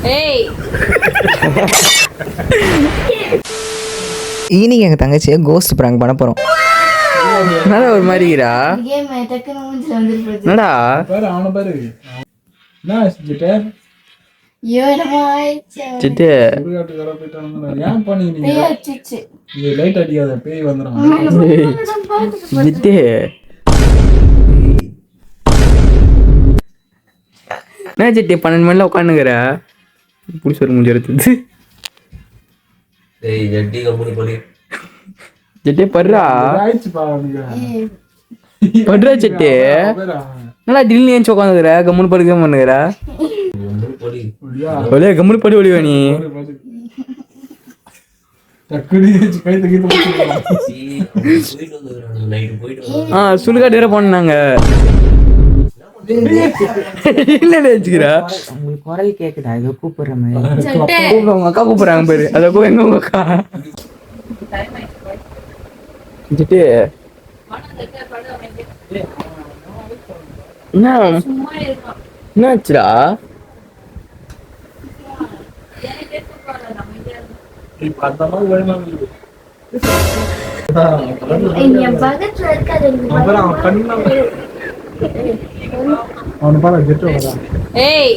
ஏய் இன்னைக்கு எங்கள் தங்கச்சியை கோஸ்ட் ப்ராங்க் பண்ண போகிறோம். என்னடா ஒரு மாதிரிடா? என்னடா சிட்டு சிட்டு என்ன சிட்டி 12 மணில உட்காந்துக்கிற பிடிச்சி ஒரு முடிஞ்சு எடுத்து சிட்டி படுறா படுறா சிட்டி நல்லா திடீர்னு ஏஞ்சி உட்காந்துக்கிற கம்முன்னு படுக்க பண்ணுகிற ஒரே கம்முன்னு படி ஒளிவா நீ சுடுகாட்டு வேற போனாங்க வச்சுக்கிறா உங்களுக்கு குரல் கேக்குதா இதை கூப்பிடுற மாதிரி உங்க அக்கா கூப்பிடுறாங்க பேரு அதை எங்க உங்க அக்கா என்னாச்சுடா ஏய்